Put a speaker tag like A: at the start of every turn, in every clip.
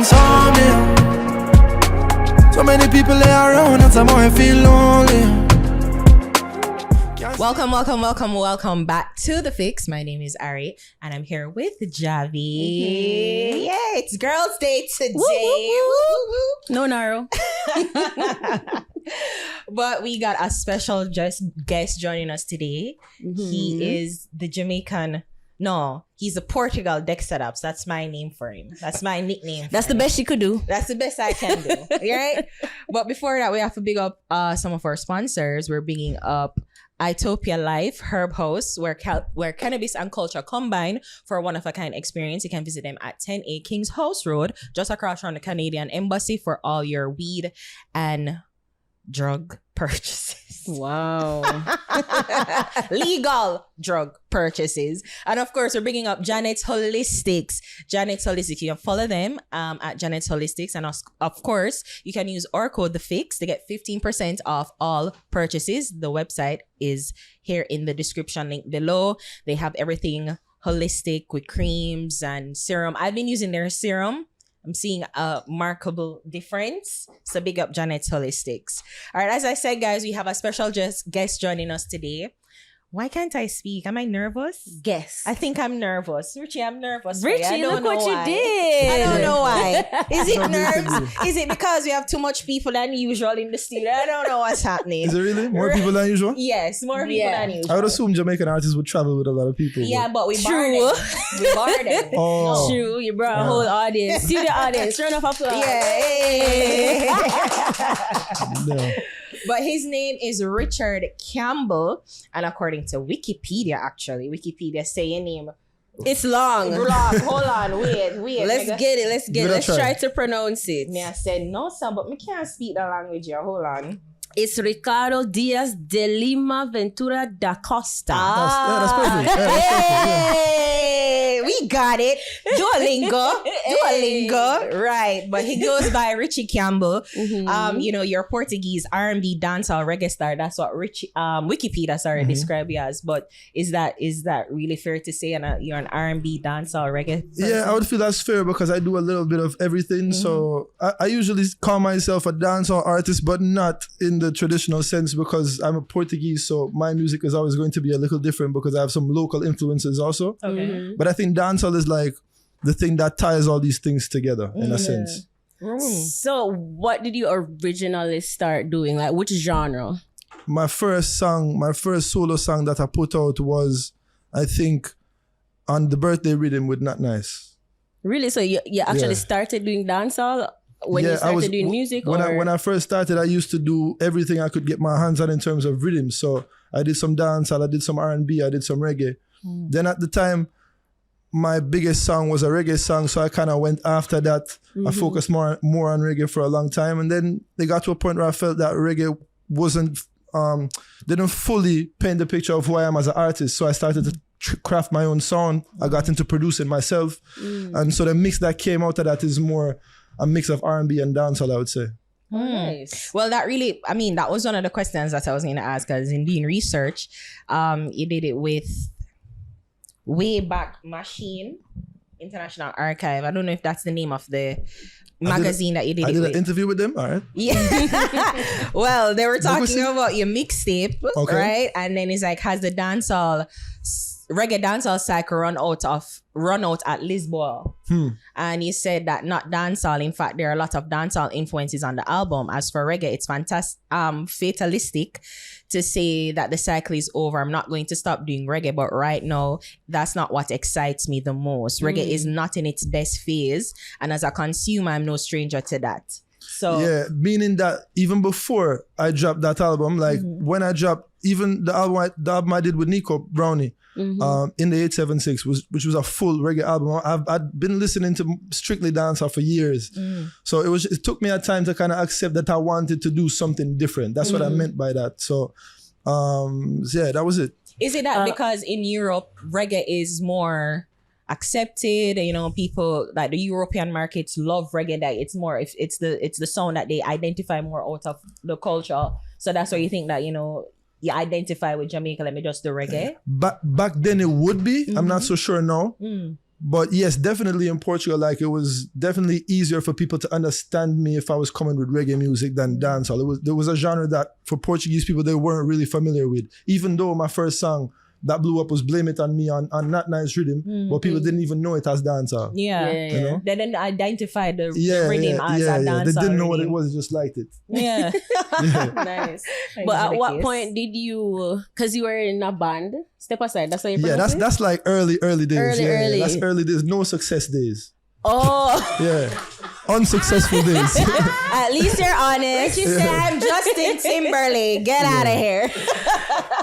A: insomnia. So many people they around and some more feel lonely.
B: Welcome back to The Fix. My name is Ari and I'm here with Javi. Yeah, it's Girls' Day today.
C: No narrow.
B: But we got a special guest joining us today. He is the he's a Portugal Dexta Daps. That's my name for him. That's my nickname.
C: That's the best you could do.
B: That's the best I can do. Right? But before that, we have to big up some of our sponsors. We're bringing up Itopia Life Herb House, where cannabis and culture combine for a one-of-a-kind experience. You can visit them at 10A Kings House Road, just across from the Canadian Embassy, for all your weed and drug purchases.
C: Wow.
B: Legal drug purchases. And of course, we're bringing up Janet's Holistics. Janet's Holistics. You can follow them at Janet's Holistics. And of course, you can use our code TheFix to get 15% off all purchases. The website is here in the description link below. They have everything holistic with creams and serum. I've been using their serum. I'm seeing a markable difference. So big up Janet's Holistics. All right, as I said, guys, we have a special guest joining us today. Why can't I speak? Am I nervous?
C: Guess.
B: I think I'm nervous. Richie, I'm nervous.
C: Richie, look what you did.
B: I don't know why. Is it nerves? Is it because we have too much people than usual in the studio? I don't know what's happening.
D: Is it really? More people than usual?
B: Yes, more people than usual.
D: I would assume Jamaican artists would travel with a lot of people.
B: Yeah, but we bar them. We bar them.
D: Oh.
C: True, you brought a whole audience. Studio audience, round of applause.
B: Yeah.
D: No.
B: But his name is Richie Campbell, and according to Wikipedia say your name.
C: It's long.
B: Hold on, wait.
C: Let's get it. Let's try to pronounce it.
B: Me I said no, sir, but me can't speak the language here. Hold on.
C: It's Ricardo Diaz de Lima Ventura da Costa.
D: That's perfect. Yeah, that's perfect.
B: Hey, we got it. Duolingo. Right. But he goes by Richie Campbell. Your Portuguese R&B dancehall reggae star. That's what Wikipedia describe you as. But is that really fair to say? You're an R&B dancehall reggae person?
D: Yeah, I would feel that's fair because I do a little bit of everything. So I usually call myself a dancehall artist, but not in the traditional sense because I'm a Portuguese. So my music is always going to be a little different because I have some local influences also.
B: Okay.
D: But I think dancehall is like the thing that ties all these things together in a sense.
C: So what did you originally start doing? Like which genre?
D: My first solo song that I put out was, I think, on the birthday rhythm with Not Nice.
C: Really? So you actually started doing dancehall when you started doing music?
D: When I first started, I used to do everything I could get my hands on in terms of rhythm. So I did some dancehall, I did some R&B, I did some reggae. Then at the time, my biggest song was a reggae song, so I kind of went after that. I focused more on reggae for a long time, and then they got to a point where I felt that reggae didn't fully paint the picture of who I am as an artist. So I started to craft my own sound. I got into producing myself, and so the mix that came out of that is more a mix of R&B and dancehall, I would say.
C: Nice.
B: Well, that was one of the questions that I was going to ask, because in doing research, you did it with Wayback Machine International Archive. I don't know if that's the name of the magazine that you did.
D: I did
B: with.
D: an interview with them. All right.
B: Yeah. Well, they were talking about your mixtape, right? And then it's like, has the reggae dancehall cycle run out at Lisboa? And you said that not dancehall. In fact, there are a lot of dancehall influences on the album. As for reggae, it's fatalistic to say that the cycle is over. I'm not going to stop doing reggae, but right now, that's not what excites me the most. Reggae is not in its best phase, and as a consumer, I'm no stranger to that. So
D: yeah, meaning that even before I dropped that album, like when I dropped even the album I did with Nico Brownie, in the 876, which was a full reggae album. I'd been listening to strictly dancehall for years. So it took me a time to kind of accept that I wanted to do something different. That's what I meant by that. So yeah, that was it.
B: Is it that because in Europe reggae is more accepted, people like the European markets love reggae, that it's more, if it's the sound that they identify more out of the culture, so that's why you think that you identify with Jamaica, let me just do reggae?
D: Back then it would be. I'm not so sure now. But yes, definitely in Portugal, like it was definitely easier for people to understand me if I was coming with reggae music than dancehall. There was a genre that for Portuguese people they weren't really familiar with. Even though my first song that blew up was Blame It On Me on Not Nice Rhythm, but people didn't even know it as dancehall.
B: Yeah.
D: You know?
B: They didn't identify the
D: Yeah,
B: rhythm as a dancehall.
D: They didn't know what
B: rhythm.
D: it was, just liked it.
B: Yeah.
C: Nice. But at what point did you, because you were in a band, Step Aside, that's what you
D: Yeah, that's like early days.
C: Early.
D: That's early days, no success days.
C: Oh,
D: Yeah. Unsuccessful days.
B: At least you're honest. You said, I'm Justin Timberlake. Get out of here.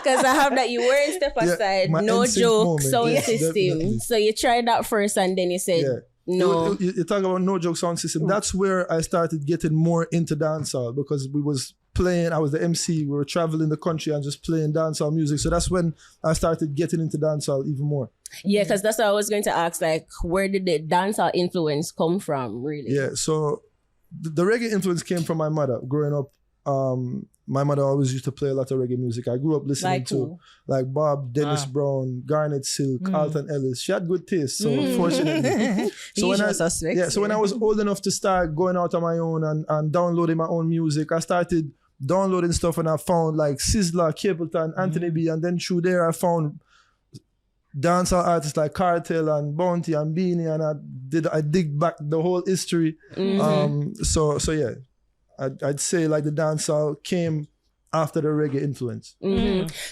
C: because I have that you were in Step Aside,
D: my
C: no
D: NSYNC
C: joke
D: moment,
C: sound
D: yes,
C: system.
D: definitely.
C: So you tried that first and then you said,
D: Yeah.
C: no.
D: You talk about No Joke Sound System. That's where I started getting more into dancehall because we was playing, I was the MC, we were traveling the country and just playing dancehall music. So that's when I started getting into dancehall even more.
C: Yeah, because that's what I was going to ask, like, where did the dancehall influence come from, really?
D: Yeah, so the reggae influence came from my mother. Growing up, my mother always used to play a lot of reggae music. I grew up listening
B: Like
D: to
B: who?
D: like Bob, Dennis Brown, Garnet Silk, Alton Ellis. She had good taste, so fortunately. So when I was old enough to start going out on my own and downloading my own music, I started downloading stuff and I found like Sizzla, Capleton, Anthony B, and then through there I found dancehall artists like Cartel and Bounty and Beanie, and I dig back the whole history. So yeah, I'd say like the dancehall came after the reggae influence.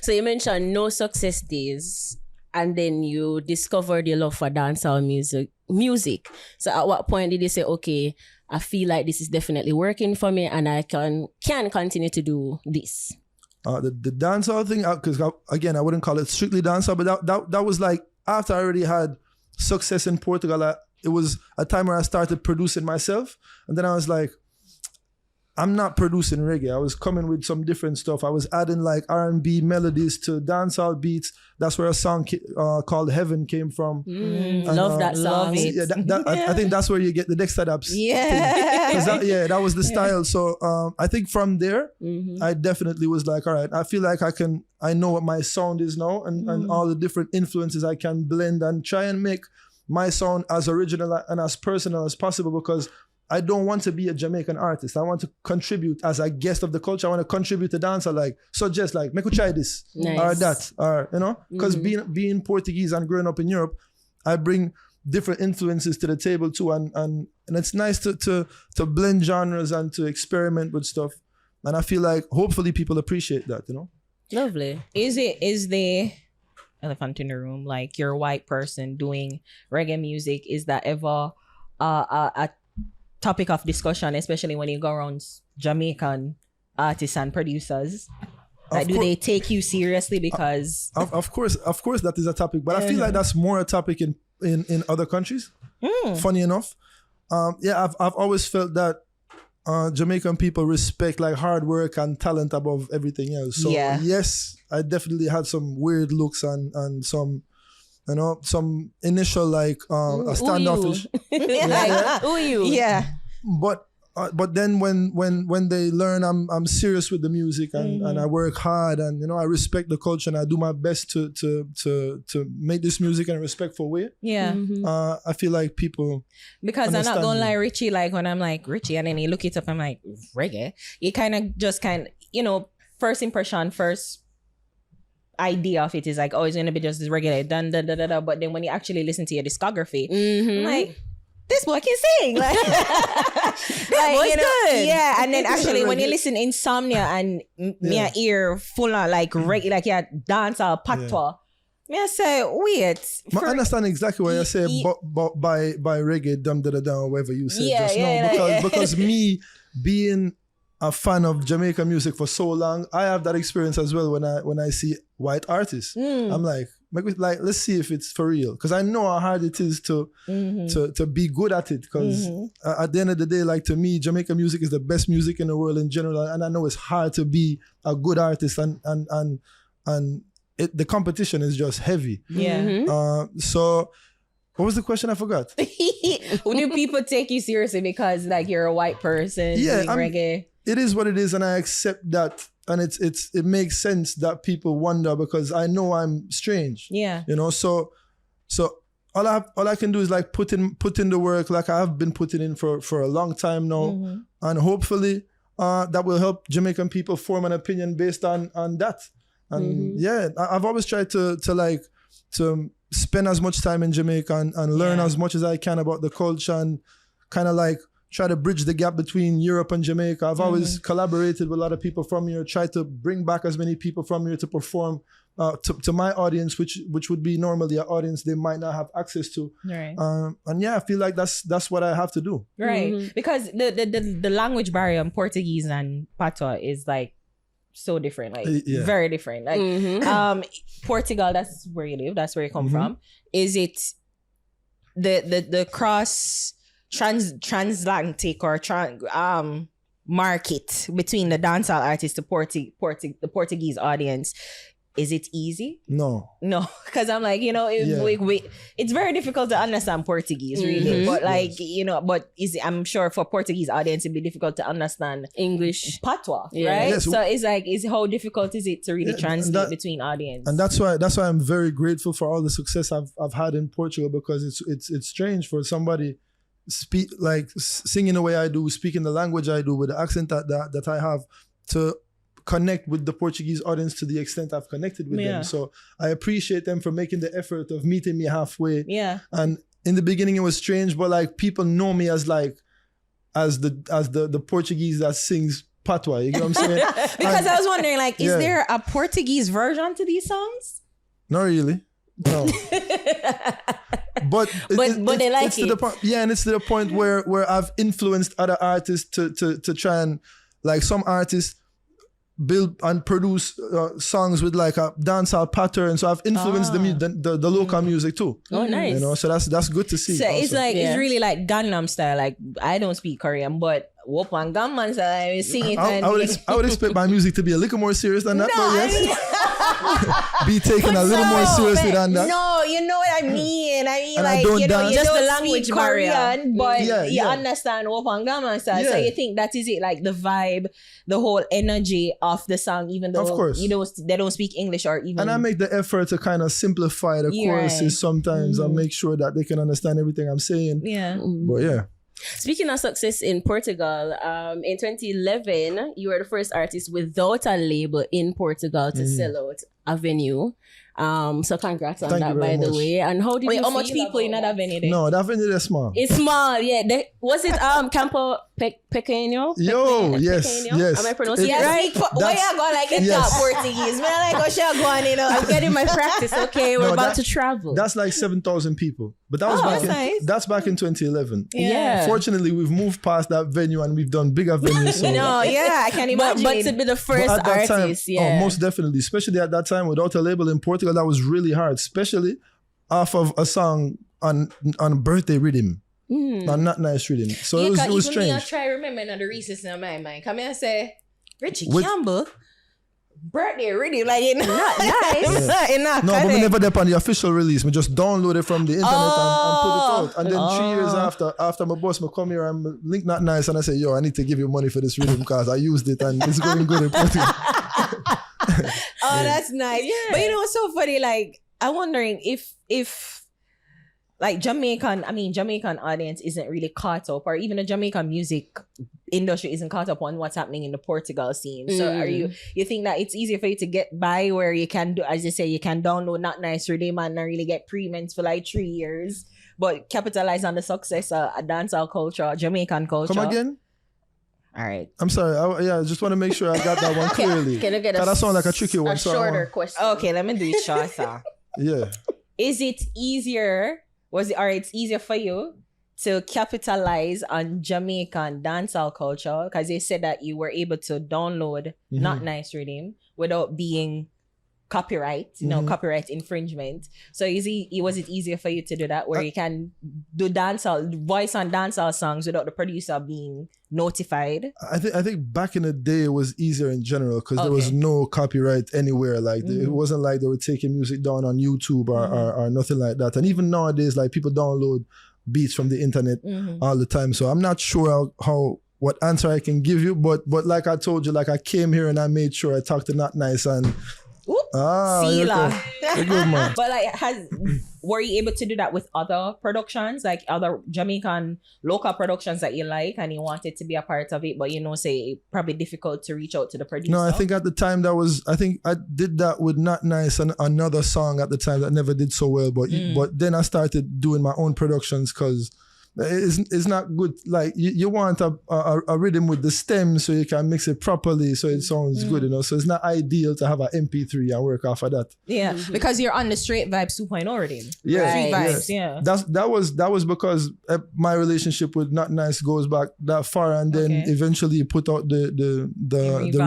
C: So you mentioned no success days, and then you discovered your love for dancehall music. So at what point did you say, okay, I feel like this is definitely working for me and I can continue to do this?
D: The dancehall thing, because again, I wouldn't call it strictly dancehall, but that was like after I already had success in Portugal. It was a time where I started producing myself, and then I was like, I'm not producing reggae. I was coming with some different stuff. I was adding like R&B melodies to dancehall beats. That's where a song called Heaven came from. And,
C: Love that song.
D: Yeah, I think that's where you get the Dexta Daps.
B: Yeah.
D: That was the style. So I think from there, I definitely was like, all right, I feel like I know what my sound is now and all the different influences I can blend and try and make my sound as original and as personal as possible, because I don't want to be a Jamaican artist. I want to contribute as a guest of the culture. I want to contribute to dancer, like suggest, like, make we try this or that, or you know, because being Portuguese and growing up in Europe, I bring different influences to the table too, and it's nice to blend genres and to experiment with stuff. And I feel like hopefully people appreciate that, you know.
C: Lovely.
B: Is the elephant in the room, like you're a white person doing reggae music, is that ever a topic of discussion, especially when you go around Jamaican artists and producers? Like, do they take you seriously? Because
D: of course that is a topic, but I feel like that's more a topic in other countries. Funny enough, I've always felt that Jamaican people respect like hard work and talent above everything else. So yes, I definitely had some weird looks and some, you know, some initial like standoffish.
C: Like, who you?
B: yeah,
D: but then when they learn I'm serious with the music and I work hard and, you know, I respect the culture and I do my best to make this music in a respectful way.
B: yeah.
D: I feel like people,
B: Because I'm not
D: understand
B: gonna
D: me.
B: lie, Richie, like when I'm like Richie and then you look it up, I'm like, reggae? You kind of you know, first impression, first idea of it is like, oh, it's gonna be just this regular dun da da da da. But then when you actually listen to your discography, I'm like, this boy can sing. Like, that
C: boy's good.
B: Yeah. And then actually when you listen Insomnia and me ear full of like reggae, like dance or patois. Me I say, wait.
D: I understand exactly what you say by reggae, dum da da da, or whatever you said just now. Because me being a fan of Jamaican music for so long, I have that experience as well when I see white artists. I'm like, let's see if it's for real, because I know how hard it is to be good at it. Because at the end of the day, like to me, Jamaican music is the best music in the world in general, and I know it's hard to be a good artist, and the competition is just heavy.
B: Yeah.
D: So what was the question? I forgot.
B: Do people take you seriously because like you're a white person doing reggae?
D: It is what it is, and I accept that, and it makes sense that people wonder, because I know I'm strange.
B: Yeah.
D: You know, so all I can do is like put in the work like I have been putting in for a long time now, and hopefully that will help Jamaican people form an opinion based on that. And I've always tried to spend as much time in Jamaica and learn as much as I can about the culture and kind of like try to bridge the gap between Europe and Jamaica. I've always collaborated with a lot of people from here, tried to bring back as many people from here to perform to my audience, which would be normally an audience they might not have access to.
B: Right.
D: And I feel like that's what I have to do.
B: Right. Because the language barrier in Portuguese and Patois is like so different, like very different. Like Portugal, that's where you live, that's where you come from. Is it the cross transatlantic or market between the dancehall artists to the Portuguese audience? Is it easy?
D: No,
B: because I'm like, it's very difficult to understand Portuguese, really. But like, I'm sure for Portuguese audience it'd be difficult to understand
C: English
B: patois, right?
D: Yes.
B: So it's like, how difficult is it to really translate between audience?
D: And that's why I'm very grateful for all the success I've had in Portugal, because it's strange for somebody singing the way I do, speaking the language I do with the accent that I have, to connect with the Portuguese audience to the extent I've connected with them. So I appreciate them for making the effort of meeting me halfway. Yeah. And in the beginning it was strange, but like people know me as the Portuguese that sings patois. You know what I'm saying?
B: Because I was wondering, like, is there a Portuguese version to these songs?
D: Not really. No. But
B: they like it.
D: And it's to the point where I've influenced other artists to try and, like, some artists build and produce songs with like a dancehall pattern, so I've influenced the local music too.
C: Oh, nice.
D: So that's good to see.
B: So also. It's like it's really like Gangnam Style. Like, I don't speak Korean, but Wop and Gangnam Style, I sing it.
D: I would expect my music to be a little more serious than that. No, but yes. Be taken a little more seriously than that.
B: No, you know what I mean. I mean,
D: and
B: like,
D: you
B: just
C: the
B: don't
C: language
B: speak
C: barrier.
B: Korean, but you understand Wop and Gangnam Style. So you think that is it, like the vibe, the whole energy of the song, even though
D: of course.
B: They don't speak English or even.
D: And I make the effort to kind of simplify the choruses sometimes and make sure that they can understand everything I'm saying.
B: Yeah.
D: But yeah.
C: Speaking of success in Portugal, in 2011, you were the first artist without a label in Portugal to sell out a venue. So congrats on that, by the way. And how did you
B: how much people in that venue then?
D: No, that venue is small.
C: It's small, yeah. Was it Campo Pequeño?
D: Yes.
C: Am I pronouncing it right?
B: Why you go like it's not Portuguese? Man, I like how she going,
C: I'm getting my practice, okay? We're about to travel.
D: That's like 7,000 people. But that was that's back in 2011.
C: Yeah.
D: Fortunately, we've moved past that venue and we've done bigger venues. So.
B: I can imagine.
C: But to be the first artist,
D: most definitely. Especially at that time, without a label in Portugal, that was really hard. Especially off of a song on birthday rhythm. Not nice rhythm. So it was strange.
B: I try remembering the recess in my mind. Come here and say, Richie Campbell. Birthday rhythm, like it's not nice.
D: No, but we never did on the official release. We just download it from the internet and put it out. And then 3 years after my boss, me come here and link not nice, and I say, yo, I need to give you money for this rhythm because I used it and it's going good in Portugal.
B: That's nice. Yeah. But what's so funny? Like, I'm wondering if like Jamaican audience isn't really caught up, or even the Jamaican music industry isn't caught up on what's happening in the Portugal scene. So are you think that it's easier for you to get by where you can do, as you say, you can download Not Nice Rhythm and not really get premiums for like 3 years, but capitalize on the success of a dancehall culture, Jamaican culture?
D: Come again?
B: All right.
D: I'm sorry. I just want to make sure I got that one clearly.
C: Can I get
D: that sounds like a tricky one.
C: A shorter question.
B: Okay, let me do it shorter.
D: Yeah.
B: Is it easier? It's easier for you to capitalize on Jamaican dancehall culture because you said that you were able to download Not Nice Rhythm without being copyright infringement. So was it easier for you to do that where you can do voice on dancehall songs without the producer being notified?
D: I think back in the day it was easier in general because there was no copyright anywhere. Like it wasn't like they were taking music down on YouTube or nothing like that. And even nowadays, like people download beats from the internet all the time. So I'm not sure what answer I can give you, but like I told you, like I came here and I made sure I talked to Not Nice and
B: Sealer.
D: Okay. Good man.
B: But like, were you able to do that with other productions, like other Jamaican local productions that you like, and you wanted to be a part of it, but say probably difficult to reach out to the producer?
D: No, I think at the time I think I did that with Not Nice and another song at the time that never did so well, but then I started doing my own productions because it's not good. Like you want a rhythm with the stem so you can mix it properly so it sounds good, so it's not ideal to have an MP3 and work off of that.
B: Yeah, because you're on the Straight Vibes 2.0 already.
D: Yeah,
B: Street Vibes, yeah.
D: That was because my relationship with Not Nice goes back that far, and then eventually he put out the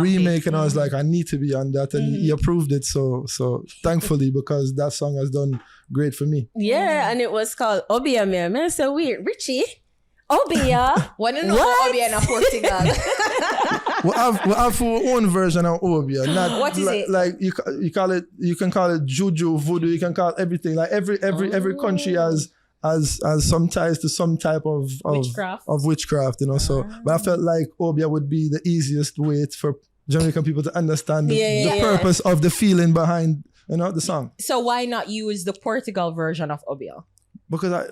D: remake, and I was like, I need to be on that, and he approved it. So thankfully, because that song has done great for me.
C: Yeah, and it was called Obia Me. I said, wait, Richie, Obia?
B: What do you know about Obia in Portugal?
D: we have our own version of Obia. Not
B: what is it?
D: Like you can call it juju, voodoo. You can call it everything. Like every country has some ties to some type of witchcraft. So, but I felt like Obia would be the easiest way for Jamaican people to understand the purpose of the feeling behind the song.
B: So why not use the Portugal version of Obia?
D: Because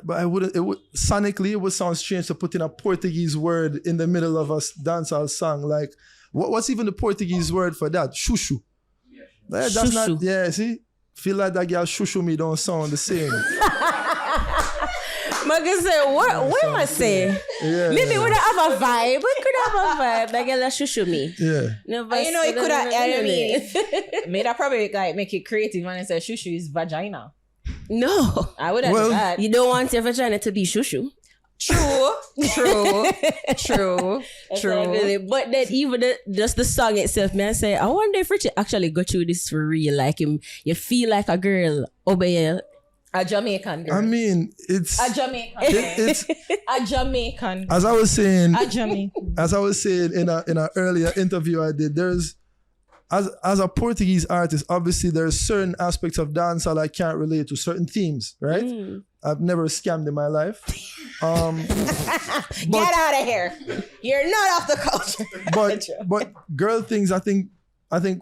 D: sonically it would sound strange to put in a Portuguese word in the middle of a dancehall song. Like, what's even the Portuguese word for that? Shushu. That's
C: Shushu.
D: not. Yeah, see, feel like that girl shushu me don't sound the same.
C: Like say, what am I saying?
D: Yeah.
C: Maybe we don't have a vibe. We could have a vibe. Like a shushu me.
D: Yeah.
B: It could have. Made that probably like make it creative and say shushu is vagina.
C: No,
B: I would have done that.
C: You don't want your vagina to be shushu.
B: True.
C: Really. But then even just the song itself, man, say, I wonder if Richie actually go through this for real. Like him, you feel like a girl obey
B: a Jamaican girl.
D: I mean, it's
B: a Jamaican.
D: It's
B: a Jamaican.
D: As I was saying, in an earlier interview I did, there's as a Portuguese artist, obviously there's certain aspects of dancehall I can't relate to, certain themes, right? I've never scammed in my life.
B: Get out of here! You're not off the culture.
D: But girl things, I think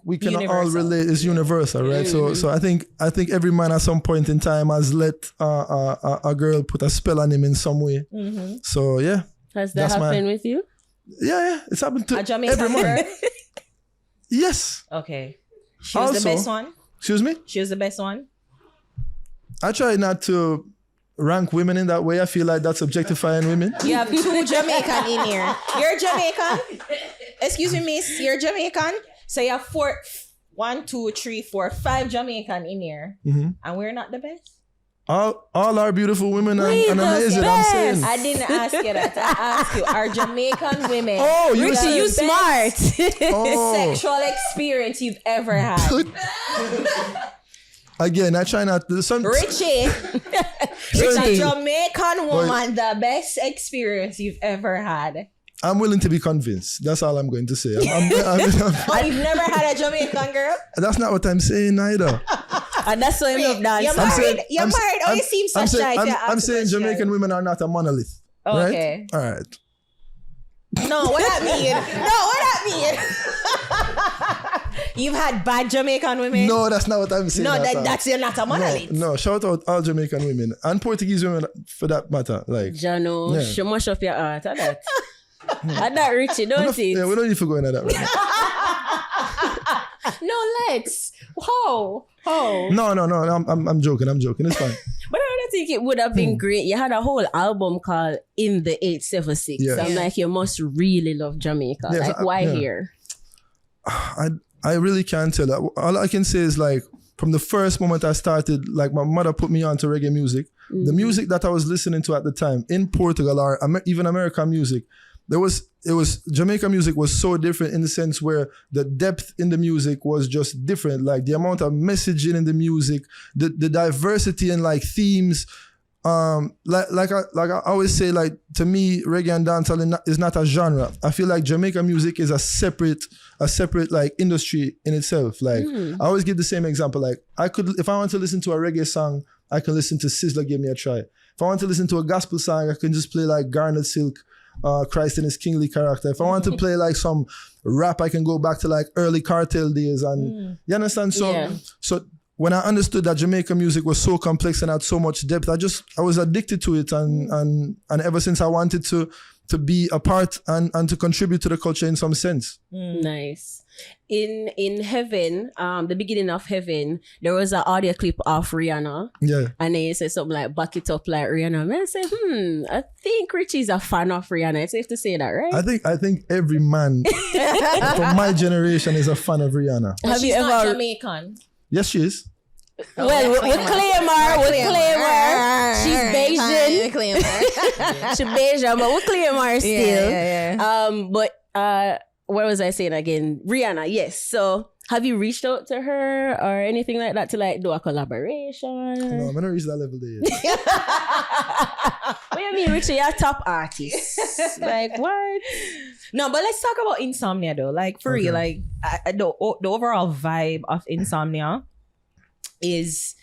D: we can all
B: Universal.
D: relate. It's universal, right? So I think every man at some point in time has let a girl put a spell on him in some way. So yeah,
C: has that happened with you?
D: Yeah, it's happened to
B: a Jamaican
D: every man.
B: girl?
D: Yes.
B: Okay. She was the best one?
D: Excuse me?
B: She was the best one?
D: I try not to rank women in that way. I feel like that's objectifying women.
B: You have 2 Jamaican in here. You're Jamaican? Excuse me, miss. You're Jamaican? So you have 1, 2, 3, 4, 5 Jamaican in here. And we're not the best?
D: All our beautiful women are amazing. I'm saying.
B: I didn't ask you that. I asked you, are Jamaican women?
D: Oh,
C: Richie, you smart.
B: Sexual experience you've ever had.
D: Again, I try not to.
B: Richie, a Jamaican woman, the best experience you've ever had.
D: I'm willing to be convinced. That's all I'm going to say.
B: You've never had a Jamaican girl?
D: That's not what I'm saying either.
C: And that's why I love dance.
B: You're married. Oh, you seem so shy.
D: I'm saying Jamaican women are not a monolith.
B: Okay.
D: Right? All right.
B: No, what that mean? You've had bad Jamaican women?
D: No, that's not what I'm saying.
B: No, that's you're not a monolith.
D: No, shout out all Jamaican women and Portuguese women for that matter. Like
C: Jano, show mash up your heart. At that. At that, Richie, don't it?
D: Yeah, we don't need to go into that right now.
B: No, let's. How?
D: No, I'm joking. It's fine.
C: But I don't think it would have been great. You had a whole album called In the 876.
D: Yeah.
C: I'm like, you must really love Jamaica.
D: Yeah,
C: like, why here?
D: I really can't tell that. All I can say is like from the first moment I started, like my mother put me on to reggae music. The music that I was listening to at the time in Portugal or even American music, Jamaican music was so different in the sense where the depth in the music was just different. Like the amount of messaging in the music, the diversity in like themes. Like I always say, like to me, reggae and dancehall is not a genre. I feel like Jamaican music is a separate like industry in itself. Like I always give the same example. Like if I want to listen to a reggae song, I can listen to Sizzla Give Me a Try. If I want to listen to a gospel song, I can just play like Garnet Silk Christ in his kingly character. If I want to play like some rap, I can go back to like early cartel days, and you understand. So when I understood that Jamaican music was so complex and had so much depth, I was addicted to it, and ever since I wanted to be a part and to contribute to the culture in some sense.
C: Nice. In Heaven, the beginning of Heaven, there was an audio clip of Rihanna.
D: Yeah.
C: And then you said something like, back it up like Rihanna. And I said, I think Richie's a fan of Rihanna. It's safe to say that, right?
D: I think every man from my generation is a fan of Rihanna.
B: Have you ever not Jamaican?
D: Yes, she is.
C: Well, we'll claim her. She's Bayesian. She's Bayesian, but we'll claim her still.
B: Yeah.
C: What was I saying again? Rihanna, yes. So have you reached out to her or anything like that to like do a collaboration?
D: No, I'm not reach that level there yet.
C: What do you mean, Richie? You're a top artist. Like, what?
B: No, but let's talk about Insomnia though. Like, for real, like the overall vibe of Insomnia is,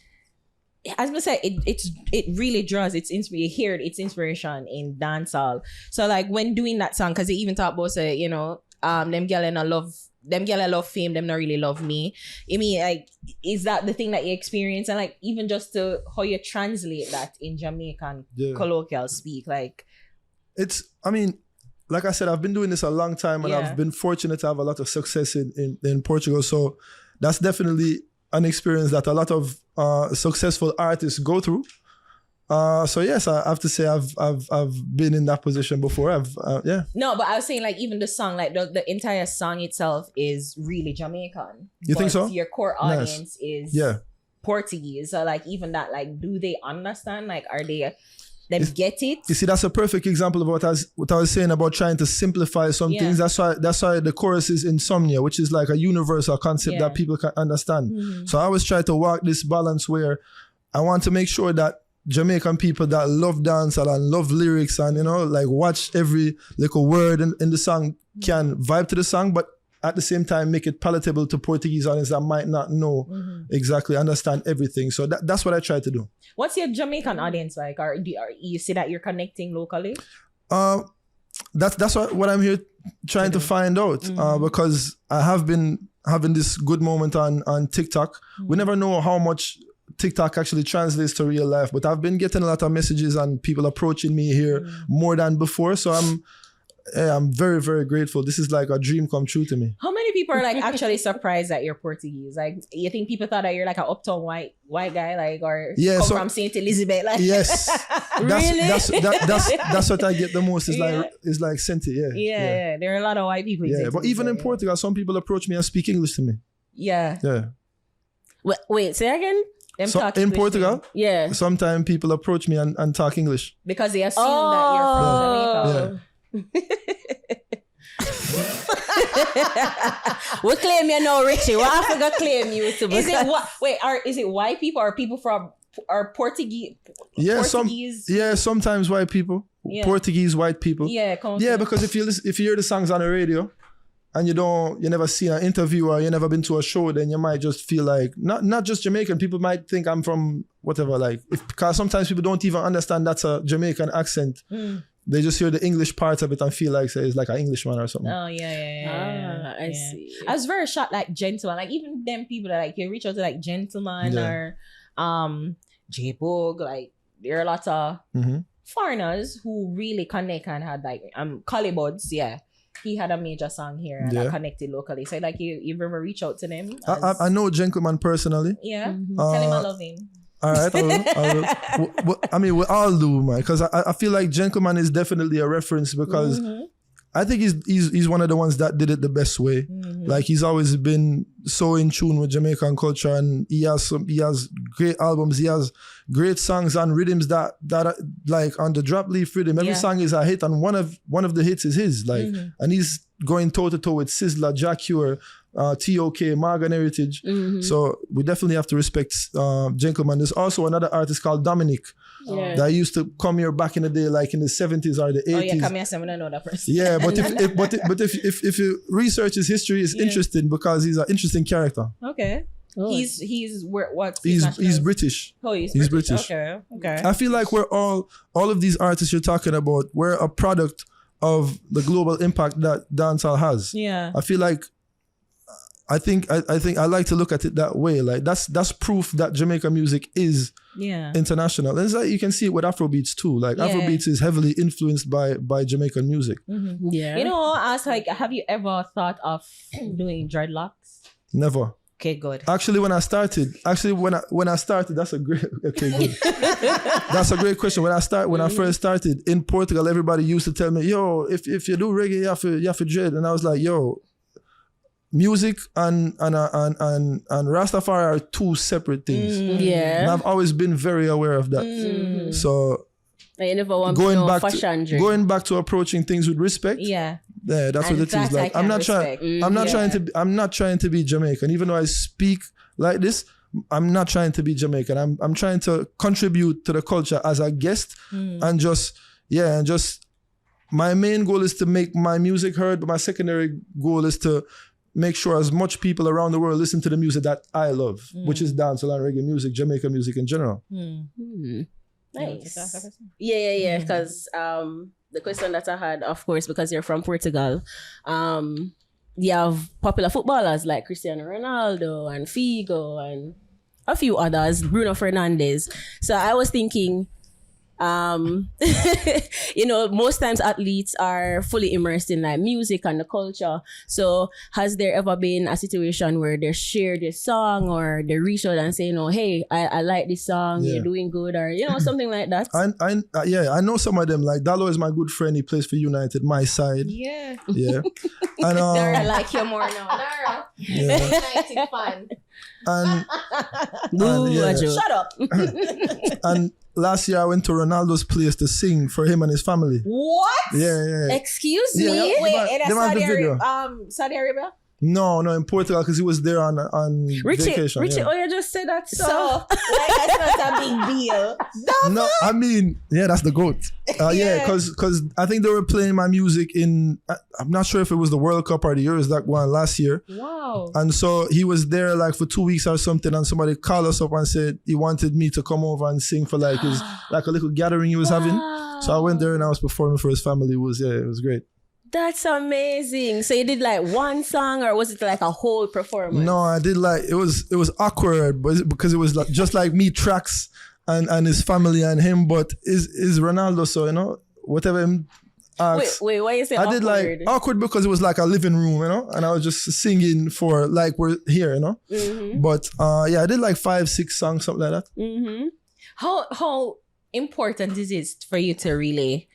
B: as I said, it really draws its inspiration in dancehall. So like when doing that song, because they even talk about say, you know, them girl I love fame, them not really love me. I mean, like, is that the thing that you experience? And like even just to how you translate that in Jamaican colloquial speak, like
D: I mean, like I said, I've been doing this a long time, and I've been fortunate to have a lot of success in Portugal. So that's definitely an experience that a lot of successful artists go through. So yes, I have to say I've been in that position before. No,
B: but I was saying like even the song, like the entire song itself is really Jamaican.
D: You think so?
B: Your core audience is Portuguese. So like even that, like, do they understand? Like, are they get it?
D: You see, that's a perfect example of what I was saying about trying to simplify some things. That's why the chorus is Insomnia, which is like a universal concept that people can understand. So I always try to walk this balance where I want to make sure that Jamaican people that love dancehall and love lyrics and, you know, like watch every little word in the song can vibe to the song, but at the same time make it palatable to Portuguese audience that might not know exactly, understand everything. So that's what I try to do.
B: What's your Jamaican audience like? Or you see that you're connecting locally?
D: That's what I'm here trying to find out, because I have been having this good moment on TikTok. We never know how much TikTok actually translates to real life, but I've been getting a lot of messages and people approaching me here more than before. So I'm very, very grateful. This is like a dream come true to me.
B: How many people are like actually surprised that you're Portuguese? Like, you think people thought that you're like an uptown white guy, like, or come from Saint Elizabeth? Like,
D: yes,
B: really?
D: That's what I get the most. It's like Saint,
B: yeah. There are a lot of white people.
D: Yeah, but even in Portugal, some people approach me and speak English to me.
B: Yeah.
C: Wait, say again.
D: In Portugal, sometimes people approach me and talk English
B: because they assume that you're from Jamaica.
C: We claim you now, Richie. What I forgot claim you to?
B: Is it white people or people from Portuguese?
D: Sometimes white people, Portuguese white people. Because if you hear the songs on the radio, and you never seen an interview or you never been to a show, then you might just feel like, not just Jamaican, people might think I'm from whatever, like, because sometimes people don't even understand that's a Jamaican accent. They just hear the English part of it and feel like, say, it's like an Englishman or something.
B: Oh, yeah.
C: I see.
B: I was very shocked, like, Gentleman, like, even them people that, like, you reach out to, like, Gentleman or J-Bug, like, there are a lot of foreigners who really connect and had, like, Collybuds, he had a major song here and I connected locally. So like you ever reach out to them?
D: I know Gentleman personally.
B: Yeah. Tell him I love him.
D: All right, I will. I mean, we all do, man. Because I feel like Gentleman is definitely a reference because I think he's one of the ones that did it the best way. Like he's always been so in tune with Jamaican culture, and he has great albums. He has great songs and rhythms that are, like on the Drop Leaf rhythm. Every song is a hit, and one of the hits is his. Like, and he's going toe to toe with Sizzla, Jack Cure, TOK, Morgan Heritage. So we definitely have to respect Gentleman. There's also another artist called Dominic that used to come here back in the day, like in the 70s or the 80s.
B: Oh yeah, come here, I know that person.
D: Yeah, but if you research his history, it's interesting because he's an interesting character.
B: Okay. Oh. He's
D: British.
B: Oh, he's British. Okay.
D: I feel like we're all of these artists you're talking about, we're a product of the global impact that dancehall has.
B: Yeah.
D: I feel like I think I like to look at it that way. Like that's proof that Jamaican music is international. And it's like you can see it with Afrobeats too. Like Afrobeats is heavily influenced by Jamaican music.
B: Mm-hmm.
C: Yeah.
B: You know, I was like, have you ever thought of doing dreadlocks?
D: Never.
B: Okay, good.
D: Actually, when I started, that's a great. Okay, good. That's a great question. When I first started in Portugal, everybody used to tell me, "Yo, if you do reggae, you have to dread," and I was like, "Yo, music and Rastafari are two separate things."
C: Yeah.
D: And I've always been very aware of that. So
C: I never want to
D: going back to approaching things with respect.
B: Yeah.
D: Yeah, that's what it is. Like I'm not trying to be Jamaican, even though I speak like this. I'm not trying to be Jamaican. I'm trying to contribute to the culture as a guest, and just my main goal is to make my music heard, but my secondary goal is to make sure as much people around the world listen to the music that I love, which is dancehall and reggae music, Jamaican music in general.
C: Nice. Yeah. Because the question that I had, of course, because you're from Portugal, you have popular footballers like Cristiano Ronaldo and Figo and a few others, Bruno Fernandes. So I was thinking, you know, most times athletes are fully immersed in like music and the culture. So has there ever been a situation where they share this song or they reach out and say, "No, hey, I like this song, you're doing good," or you know, something like that?
D: I know some of them. Like Dalo is my good friend. He plays for United, my side.
B: Yeah.
D: And
B: I like you more now. Dara. United fan.
D: And
B: Shut up.
D: And last year I went to Ronaldo's place to sing for him and his family.
B: What?
D: Yeah.
C: Excuse me?
B: Wait, in Saudi Arabia?
D: No, in Portugal, because he was there on vacation.
C: Richie, you just said that.
B: So like, that's not a big deal.
D: No, I mean, that's the GOAT. Because I think they were playing my music in, I'm not sure if it was the World Cup or the Euros that won last year.
B: Wow.
D: And so he was there like for 2 weeks or something, and somebody called us up and said he wanted me to come over and sing for like his like a little gathering he was having. So I went there and I was performing for his family. It was great.
C: That's amazing. So you did like one song, or was it like a whole performance?
D: No, I did like it was awkward, but because it was like, just like me, tracks and his family and him, but is Ronaldo. So you know, whatever him asks.
C: Wait, why you say awkward?
D: I did like awkward because it was like a living room, you know, and I was just singing for like we're here, you know. But I did like 5-6 songs, something like that.
B: How important is it for you to really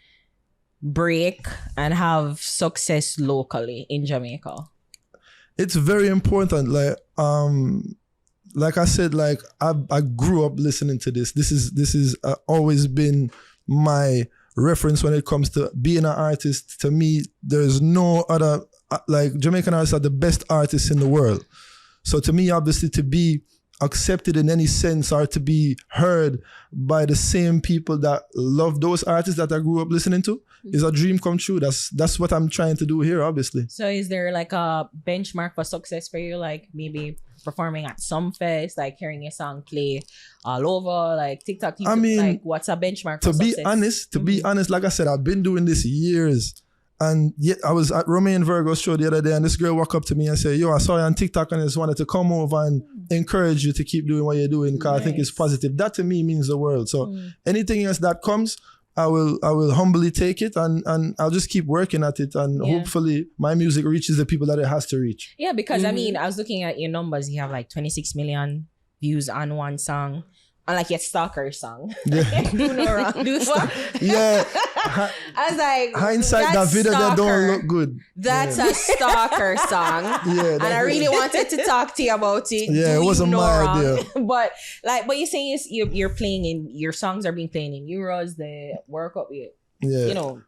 B: break and have success locally in Jamaica?
D: It's very important. Like I said, like I grew up listening to this. This is always been my reference when it comes to being an artist. To me, there's no other, like Jamaican artists are the best artists in the world. So to me, obviously, to be accepted in any sense or to be heard by the same people that love those artists that I grew up listening to is a dream come true. That's what I'm trying to do here, obviously.
B: So is there like a benchmark for success for you? Like maybe performing at some fest, like hearing your song play all over, like TikTok, YouTube, I mean, like what's a benchmark for success?
D: To be honest, like I said, I've been doing this years. And yet I was at Romain Virgo's show the other day, and this girl walked up to me and said, "Yo, I saw you on TikTok and I just wanted to come over and encourage you to keep doing what you're doing because I think it's positive." That to me means the world. So anything else that comes, I will humbly take it and I'll just keep working at it, and hopefully my music reaches the people that it has to reach.
B: Yeah, because I mean, I was looking at your numbers. You have like 26 million views on one song. Like your stalker song.
D: Yeah.
B: Do no wrong. Do what?
D: Yeah.
B: I was like,
D: hindsight, that video that don't look good.
B: That's a stalker song.
D: Yeah.
B: And I really wanted to talk to you about it.
D: Yeah, it wasn't my idea.
B: But you're saying you're playing in, your songs are being played in Euros, the World Cup, you know,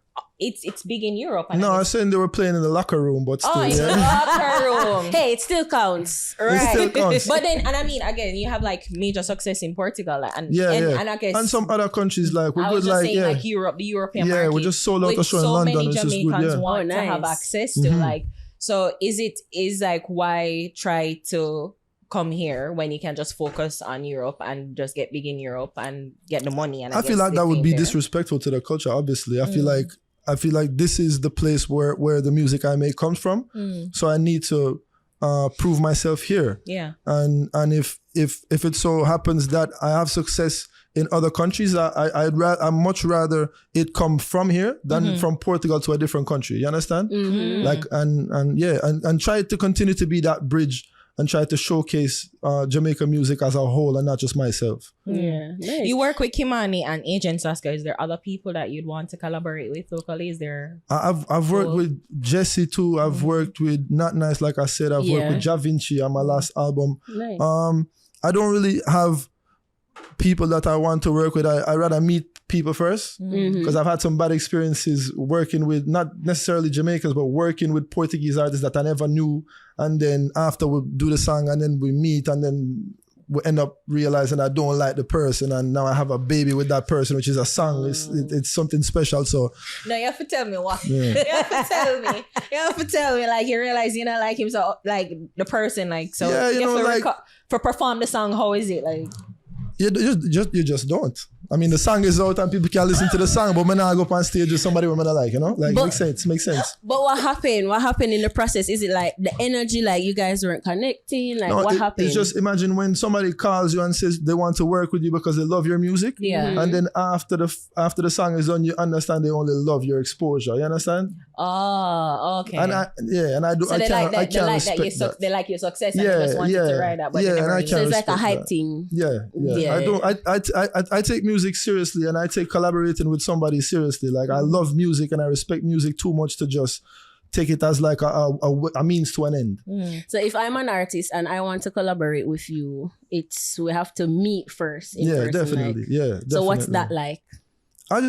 B: it's big in Europe.
D: No, I was saying they were playing in the locker room, but still.
B: Oh, in the locker room.
C: Hey, it still counts.
B: Right.
D: It still counts.
B: But then, and I mean, again, you have like major success in Portugal. And I guess.
D: And some other countries, like, we're
B: I was
D: good,
B: just
D: like,
B: saying, like Europe, the European market.
D: Yeah, we just sold out a show in London.
B: So many
D: It's
B: Jamaicans
D: good,
B: want to have access to, like, so is like, why try to come here when you can just focus on Europe and just get big in Europe and get the money? And I
D: feel like that would be disrespectful to the culture, obviously. I feel like I feel like this is the place where the music I make comes from. So I need to prove myself here.
B: Yeah.
D: And if it so happens that I have success in other countries, I'd much rather it come from here than from Portugal to a different country. You understand? Like and try to continue to be that bridge and try to showcase Jamaican music as a whole and not just myself.
C: Yeah. Nice.
B: You work with Kimani and Agent Saska. Is there other people that you'd want to collaborate with locally? Is there?
D: I've worked with Jesse too. I've worked with Not Nice, like I said. I've worked with Ja Vinci on my last album.
C: Nice.
D: I don't really have people that I want to work with. I rather meet people first because I've had some bad experiences working with not necessarily Jamaicans, but working with Portuguese artists that I never knew. And then after we do the song and then we meet and then we end up realizing I don't like the person and now I have a baby with that person, which is a song. It's something special. So
B: no, you have to tell me what. Yeah. You have to tell me. You have to tell me like you realize you know like him, so like the person like so.
D: Yeah, you know, like
B: for perform the song. How is it like?
D: You just don't. I mean, the song is out and people can listen to the song, but when I go up on stage with somebody when I like, you know? Like, makes sense.
C: But what happened? What happened in the process? Is it like the energy, like you guys weren't connecting? Like, what happened?
D: It's just, imagine when somebody calls you and says they want to work with you because they love your music.
C: Yeah.
D: And then after the song is done, you understand they only love your exposure. You understand?
B: Oh, okay.
D: And I do.
B: So
D: I
B: they
D: can't
B: like
D: respect
B: that. They like your success and
D: Yeah,
B: they just wanted
D: yeah,
B: to ride that. But
D: yeah,
B: they
D: and
B: never
D: I
B: really-
C: So
D: can't
C: it's like a
D: respect
C: hype
D: that.
C: thing.
D: Yeah. I take music seriously and I take collaborating with somebody seriously. Like I love music and I respect music too much to just take it as like a means to an end.
C: So if I'm an artist and I want to collaborate with you, we have to meet first. In person,
D: definitely.
C: like.
D: Yeah, definitely.
C: So what's that like?
D: I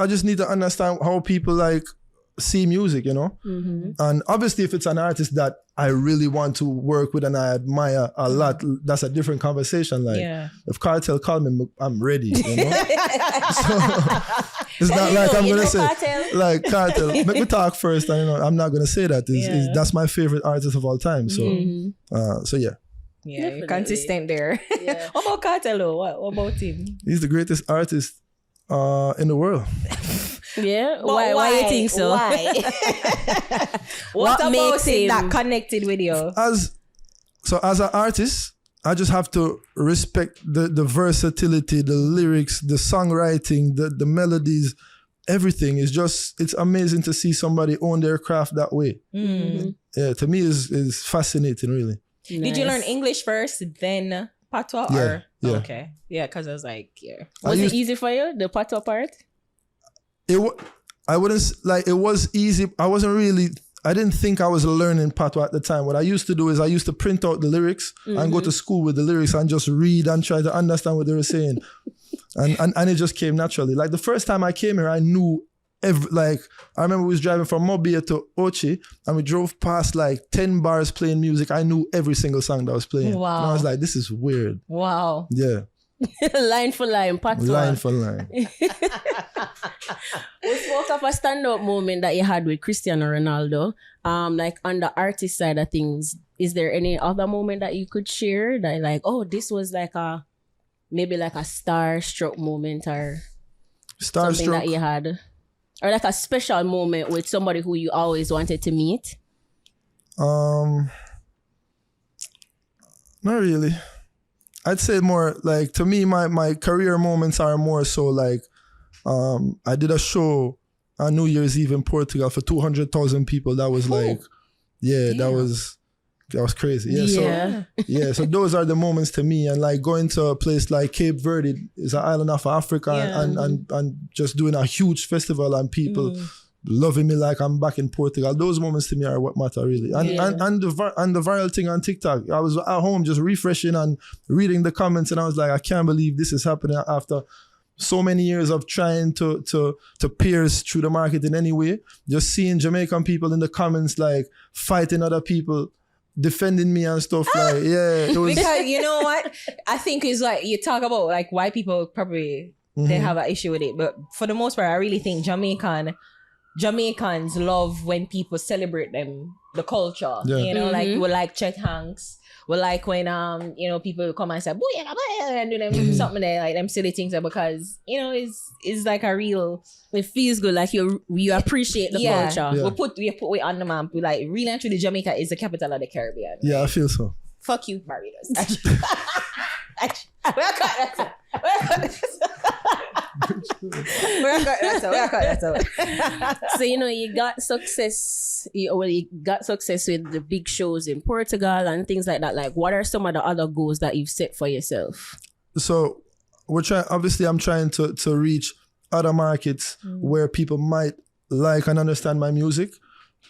D: just need to understand how people like see music, you know? And obviously if it's an artist that I really want to work with and I admire a lot, that's a different conversation. Like if Cartel call me, I'm ready, you know? So it's not like I'm gonna say
C: Cartel?
D: like Cartel. Make me talk first, and I'm not gonna say that. That's my favorite artist of all time. So so yeah.
B: Yeah,
C: Definitely.
B: you're consistent there.
C: Yeah.
B: What about Cartelo? What about him?
D: He's the greatest artist in the world.
C: Yeah.
B: But
C: Why you think so?
B: Why? what about
C: makes
B: it
C: him
B: that connected with you?
D: As an artist, I just have to respect the versatility, the lyrics, the songwriting, the melodies, everything. It's amazing to see somebody own their craft that way. Yeah, to me is fascinating, really.
B: Did you learn English first, then patois?
D: Yeah,
B: Or?
D: yeah.
B: Okay. Yeah, because I was like, yeah.
C: Was it easy for you, the patois part?
D: I wouldn't like it was easy. I didn't think I was learning patois at the time. What I used to do is I used to print out the lyrics and go to school with the lyrics and just read and try to understand what they were saying. and it just came naturally. Like the first time I came here, I knew I remember we was driving from Mobile to Ochi and we drove past like 10 bars playing music. I knew every single song that was playing.
B: Wow.
D: And I was like, this is weird.
B: Wow.
D: Yeah.
C: Line for line, patois.
D: Line for line.
C: We spoke of a stand-up moment that you had with Cristiano Ronaldo. Like on the artist side of things, is there any other moment that you could share that like, oh, this was like maybe like a starstruck moment or something that you had? Or like a special moment with somebody who you always wanted to meet?
D: Not really. I'd say more like, to me, my career moments are more so like, I did a show on New Year's Eve in Portugal for 200,000 people. That was like, that was crazy. So those are the moments to me. And like going to a place like Cape Verde is an island off Africa and just doing a huge festival and people loving me like I'm back in Portugal. Those moments to me are what matter really. And the viral thing on TikTok. I was at home just refreshing and reading the comments and I was like, I can't believe this is happening after so many years of trying to pierce through the market in any way. Just seeing Jamaican people in the comments like fighting other people, defending me and stuff like, it was,
B: Because you know what? I think it's like you talk about like white people probably they have an issue with it. But for the most part, I really think Jamaican Jamaicans love when people celebrate them, the culture.
D: Yeah.
B: You know, like we like Chet Hanks. We like when people come and say booyah, booyah, and do them something there, like them silly things there, because it's like a real,
C: It feels good, like you appreciate the culture.
D: Yeah.
B: we put weight on the map. We like really and truly Jamaica is the capital of the Caribbean.
D: Yeah, I feel so.
B: Fuck you, Barbados. Actually, we're cut.
C: So you got success. You got success with the big shows in Portugal and things like that. Like, what are some of the other goals that you've set for yourself?
D: So I'm trying to reach other markets where people might like and understand my music.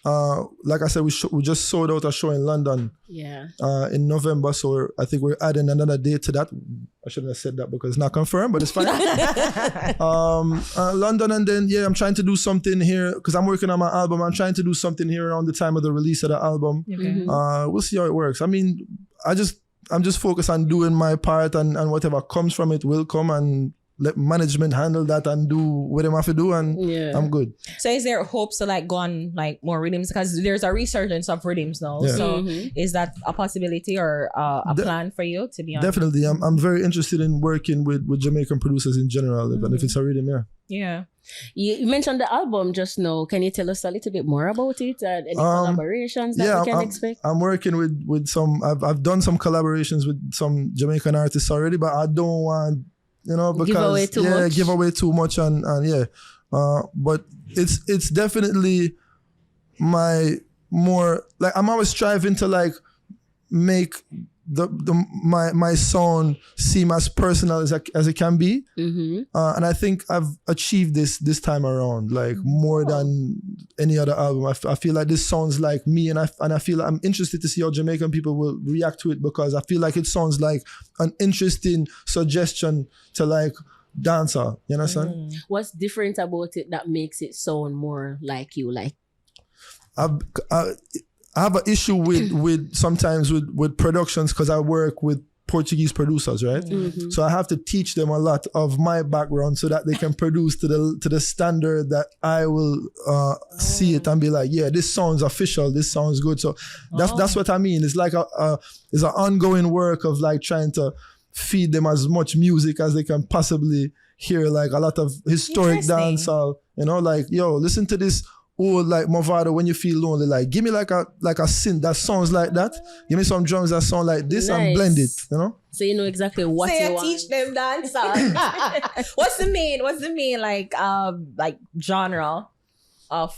D: Like I said, we just sold out a show in London in November, so I think we're adding another date to that. I shouldn't have said that because it's not confirmed, but it's fine. London, and then I'm trying to do something here because I'm working on my album. I'm trying to do something here around the time of the release of the album.
B: Okay.
D: We'll see how it works. I mean, I'm just focused on doing my part, and whatever comes from it will come, and let management handle that and do what they have to do, and I'm good.
B: So is there hopes to like go on like more rhythms, because there's a resurgence of rhythms now?
D: Yeah.
B: So is that a possibility or a plan for you to be on?
D: Definitely, I'm very interested in working with Jamaican producers in general, and if it's a rhythm,
B: Yeah.
C: You mentioned the album just now. Can you tell us a little bit more about it and any collaborations that we can expect?
D: I'm working with some. I've done some collaborations with some Jamaican artists already, but I don't want because give away too much and but it's definitely my more like, I'm always striving to like make my sound seem as personal as it can be, and I think I've achieved this time around, like more than any other album. I feel like this sounds like me, and I feel like I'm interested to see how Jamaican people will react to it, because I feel like it sounds like an interesting suggestion to like dancer. You understand?
C: What's different about it that makes it sound more like you? Like,
D: I have an issue with sometimes with productions, because I work with Portuguese producers, right? So I have to teach them a lot of my background so that they can produce to the standard that I will see it and be like, yeah, this sounds official, this sounds good. So that's what I mean. It's like it's an ongoing work of like trying to feed them as much music as they can possibly hear, like a lot of historic dancehall, like, yo, listen to this old like Movado when you feel lonely, like give me like a synth that sounds like that, give me some drums that sound like this, and blend it,
C: so you know exactly what you want.
B: Teach them dancehall. What's the main like genre of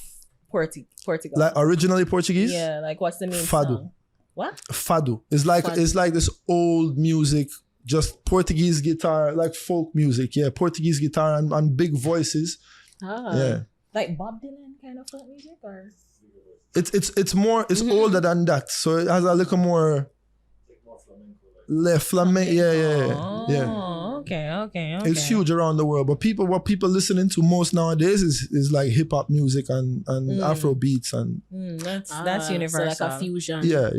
B: Portugal?
D: Like originally Portuguese?
B: Yeah, like what's the main
D: Fado.
B: song? What?
D: Fado. It's like this old music, just Portuguese guitar, like folk music. Yeah, Portuguese guitar and big voices. Yeah.
B: Like Bob Dylan kind of folk music, or?
D: It's more, it's older than that. So it has a little more flamenco. Yeah.
B: Okay.
D: It's huge around the world. But what people listening to most nowadays is like hip hop music and Afro beats and
B: that's universal.
C: So like a fusion.
D: Yeah.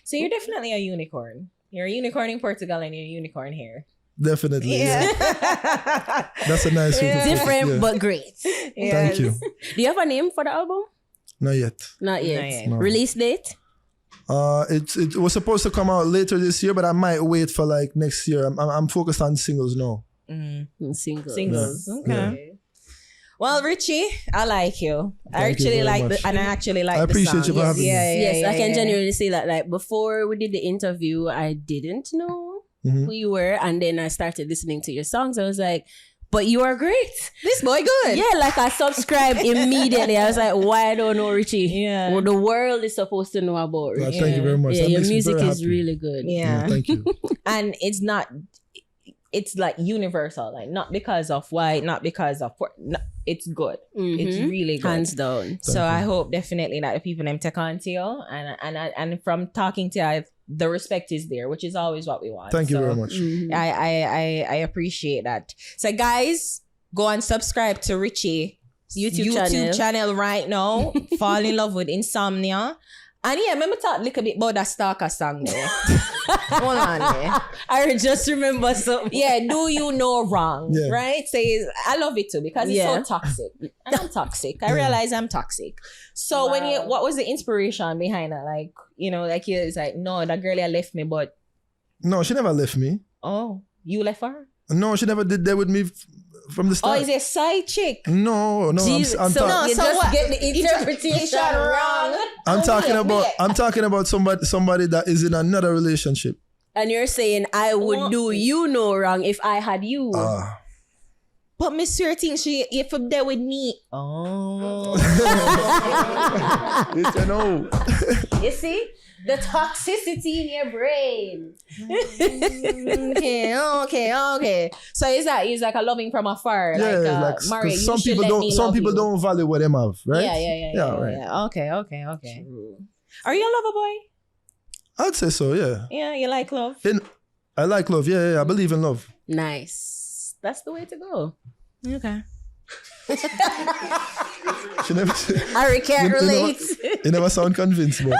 B: So you're definitely a unicorn. You're a unicorn in Portugal and you're a unicorn here.
D: Definitely. Yeah. That's a nice way to put it,
C: different but great.
D: Thank you.
C: Do you have a name for the album?
D: Not yet.
C: Not yet.
D: No.
C: Release date?
D: It was supposed to come out later this year, but I might wait for like next year. I'm focused on singles now.
C: Singles.
B: Okay.
D: Yeah.
B: Well, Richie, I like you. I
D: Thank you very much.
B: I actually like
D: I appreciate
B: the song.
D: you for having me.
C: Yes, I can genuinely say that. Like, before we did the interview, I didn't know who you were, and then I started listening to your songs. I was like, but you are great.
B: This boy good.
C: Yeah, like I subscribed immediately. I was like, why I don't know Richie?
B: Yeah.
C: Well, the world is supposed to know about Richie.
D: Well, thank you very much.
C: Yeah,
D: That
C: your
D: makes me
C: music
D: very
C: is
D: happy.
C: really good.
B: Yeah.
D: Thank you.
B: And it's like universal, like not because of white, not because of it's good. It's really good.
C: Hands down.
B: So I hope definitely that the people them take on to you, and from talking to you, the respect is there, which is always what we want.
D: Thank you
B: So
D: very much.
B: I appreciate that. So guys, go and subscribe to Richie
C: YouTube channel
B: right now. Fall in love with Insomnia. And yeah, remember talk a little bit about that stalker song there. Hold on there.
C: I just remember something.
B: Yeah, do you know wrong?
D: Yeah.
B: Right? Says I love it too because it's
C: Yeah.
B: so toxic. And I'm toxic. I realize I'm toxic. So when you what was the inspiration behind that? Like, you know, like you it's like, no, that girl left me, but
D: No, she never left me.
B: oh, you left her?
D: No, she never did that with me from the
B: Oh,
D: start.
B: is it a side chick?
D: No,
C: Jesus,
D: I'm,
C: so
D: talking.
C: you
B: so
C: just
B: what?
C: get the interpretation wrong.
D: I'm talking
B: wait,
D: about.
B: wait.
D: I'm talking about somebody that is in another relationship.
C: And you're saying I would
B: Oh.
C: do you no wrong if I had you.
B: But Miss Swear thinks she if I'm there with me. Oh.
D: It's a no.
C: You see? The toxicity in your brain.
B: okay. So is that he's like a loving from afar?
D: Yeah,
B: like,
D: like 'cause
B: Mario, you
D: some
B: should
D: people
B: let
D: don't.
B: me
D: Some
B: love
D: people
B: you.
D: don't value what them have, right?
B: Yeah,
D: right.
B: Okay. Are you a lover boy?
D: I'd say so. Yeah.
B: Yeah, you like love?
D: I like love. Yeah. I believe in love.
C: Nice. That's the way to go.
B: Okay.
D: She never.
C: Ari can't
D: You know
C: relate.
D: You never sound convinced, but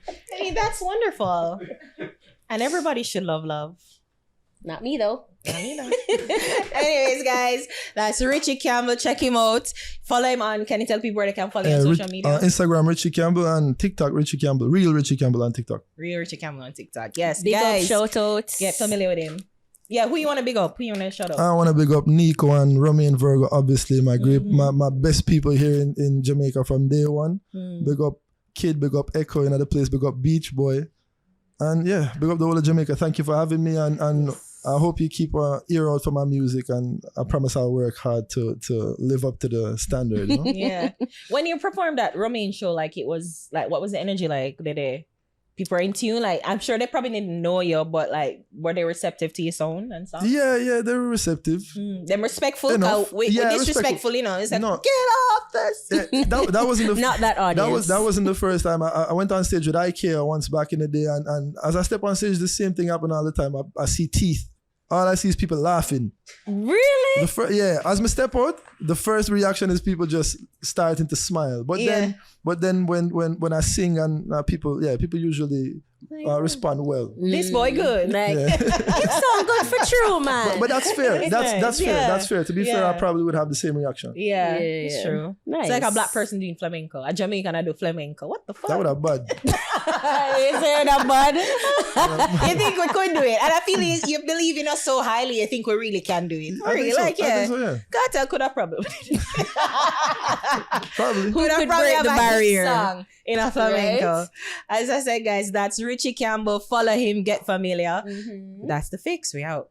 B: I mean, that's wonderful. And everybody should love.
C: Not me though.
B: Anyways, guys, that's Richie Campbell. Check him out. Follow him on. Can you tell people where they can follow you on social media?
D: Instagram Richie Campbell and TikTok Richie Campbell. Real Richie Campbell on TikTok.
B: Real Richie Campbell on TikTok. Yes,
C: Big
B: guys.
C: up, shout out.
B: Get familiar with him. Yeah, who you want to big up? Who you want to shout out?
D: I want to big up Nico and Romy and Virgo, obviously my great, my best people here in Jamaica from day one. Big up Kid, big up Echo in other place, big up Beach Boy. And yeah, big up the whole of Jamaica. Thank you for having me and I hope you keep an ear out for my music and I promise I'll work hard to live up to the standard. You know?
B: Yeah. When you performed that Romaine show, like it was like, what was the energy like the day? People are in tune. Like I'm sure they probably didn't know you, but like were they receptive to your sound and stuff?
D: Yeah, they were receptive.
B: Them respectful.
D: Enough.
B: With
D: Yeah,
B: disrespectful, you know. It's like
D: No.
B: get off this.
D: Yeah, that wasn't the
C: Not that audience.
D: That wasn't the first time. I went on stage with IKEA once back in the day, and as I step on stage, the same thing happened all the time. I see teeth. All I see is people laughing.
C: Really?
D: As I step out, the first reaction is people just starting to smile. But then when I sing and people usually respond well.
B: This boy good.
C: Like,
D: Yeah.
C: you sound good for true, man.
D: But that's fair. That's fair.
B: Yeah.
D: That's fair. To be fair, I probably would have the same reaction.
B: Yeah,
C: Yeah.
B: it's true.
C: Nice.
B: It's like a black person doing flamenco. A Jamaican I do flamenco. What the fuck?
D: That would have bad.
B: Is it that bad? You think we could do it? And I feel you believe in us so highly. You think we really can do it?
D: I
B: Really?
D: think so.
B: Like
D: I
B: yeah.
D: think so, yeah.
B: Cartel could have probably.
D: Probably.
B: Could have
C: could
B: probably
C: break
B: have
C: the
B: a hit
C: barrier?
B: song in a flamenco.
C: Right?
B: As I said, guys, that's Richie Campbell. Follow him. Get familiar. That's the fix. We out.